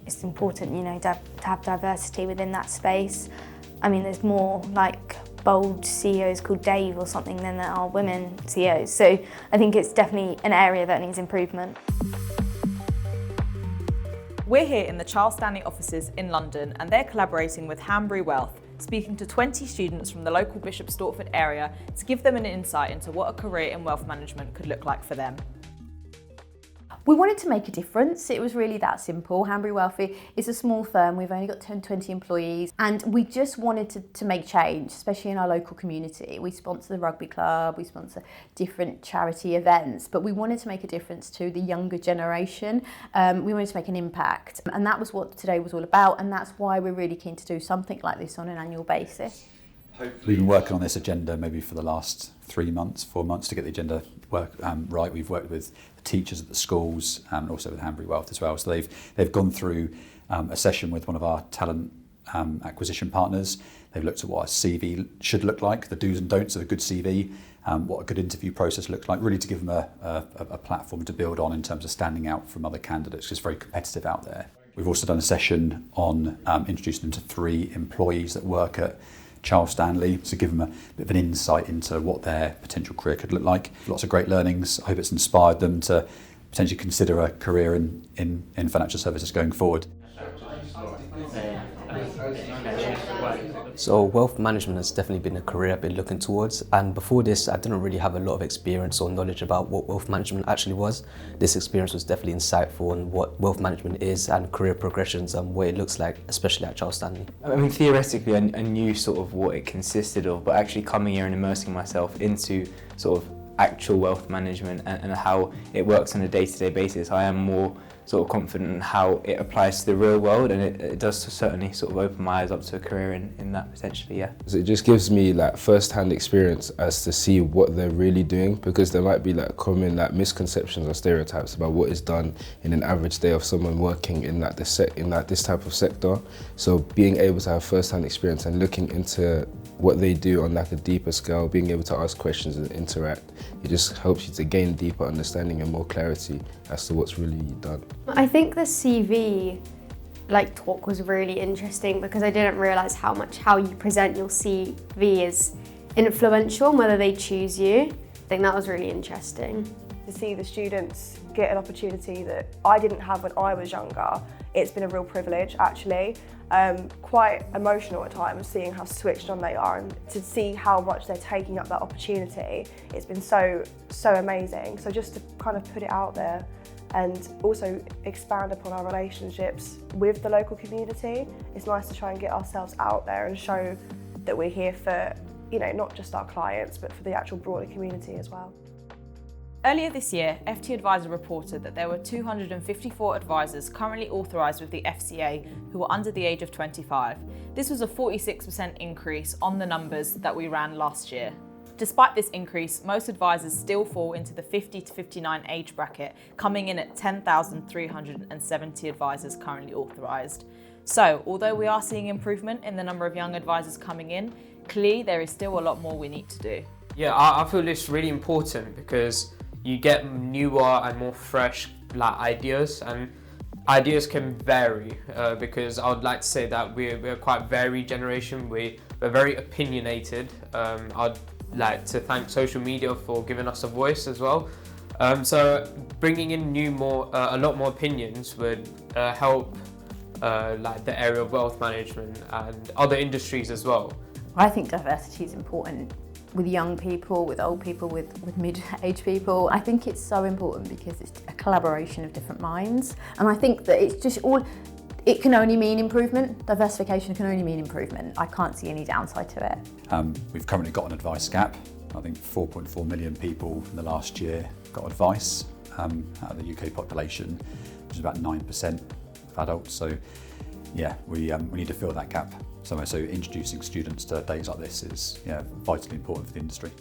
it's important, you know, to have diversity within that space. I mean, there's more like bold CEOs called Dave or something than there are women CEOs. So I think it's definitely an area that needs improvement. We're here in the Charles Stanley offices in London, and they're collaborating with Hanbury Wealth, speaking to 20 students from the local Bishop Stortford area to give them an insight into what a career in wealth management could look like for them. We wanted to make a difference. It was really that simple. Hanbury Wealth is a small firm. We've only got 20 employees, and we just wanted to make change, especially in our local community. We sponsor the rugby club, we sponsor different charity events, but we wanted to make a difference to the younger generation. We wanted to make an impact, and that was what today was all about, and that's why we're really keen to do something like this on an annual basis. We've been working on this agenda maybe for the last 3 months, 4 months to get the agenda right. We've worked with the teachers at the schools and also with Hanbury Wealth as well. So they've gone through a session with one of our talent acquisition partners. They've looked at what a CV should look like, the do's and don'ts of a good CV, what a good interview process looks like, really to give them a platform to build on in terms of standing out from other candidates, because it's very competitive out there. We've also done a session on introducing them to 3 employees that work at Charles Stanley, to give them a bit of an insight into what their potential career could look like. Lots of great learnings. I hope it's inspired them to potentially consider a career in financial services going forward. So wealth management has definitely been a career I've been looking towards, and before this I didn't really have a lot of experience or knowledge about what wealth management actually was. This experience was definitely insightful on what wealth management is and career progressions and what it looks like, especially at Charles Stanley. I mean, theoretically I knew sort of what it consisted of, but actually coming here and immersing myself into sort of actual wealth management and how it works on a day-to-day basis, I am more sort of confident in how it applies to the real world, and it does certainly sort of open my eyes up to a career in that potentially, yeah. So it just gives me like first-hand experience as to see what they're really doing, because there might be like common like misconceptions or stereotypes about what is done in an average day of someone working in this type of sector. So being able to have first-hand experience and looking into what they do on like a deeper scale, being able to ask questions and interact, it just helps you to gain deeper understanding and more clarity as to what's really done. I think the CV talk was really interesting, because I didn't realise how you present your CV is influential on whether they choose you. I think that was really interesting. To see the students get an opportunity that I didn't have when I was younger, it's been a real privilege actually. Quite emotional at times, seeing how switched on they are, and to see how much they're taking up that opportunity, it's been so amazing. So just to kind of put it out there and also expand upon our relationships with the local community, it's nice to try and get ourselves out there and show that we're here for, you know, not just our clients but for the actual broader community as well. Earlier this year, FT Advisor reported that there were 254 advisors currently authorised with the FCA who were under the age of 25. This was a 46% increase on the numbers that we ran last year. Despite this increase, most advisors still fall into the 50 to 59 age bracket, coming in at 10,370 advisors currently authorised. So, although we are seeing improvement in the number of young advisors coming in, clearly there is still a lot more we need to do. Yeah, I feel it's really important because you get newer and more fresh ideas, and ideas can vary because I would like to say that we're quite varied generation. We're very opinionated. I'd like to thank social media for giving us a voice as well. So bringing in a lot more opinions would help the area of wealth management and other industries as well. I think diversity is important with young people, with old people, with mid-aged people. I think it's so important because it's a collaboration of different minds. And I think that it's just it can only mean improvement. Diversification can only mean improvement. I can't see any downside to it. We've currently got an advice gap. I think 4.4 million people in the last year got advice out of the UK population, which is about 9% of adults. So yeah, we need to fill that gap somewhere. So introducing students to days like this is vitally important for the industry.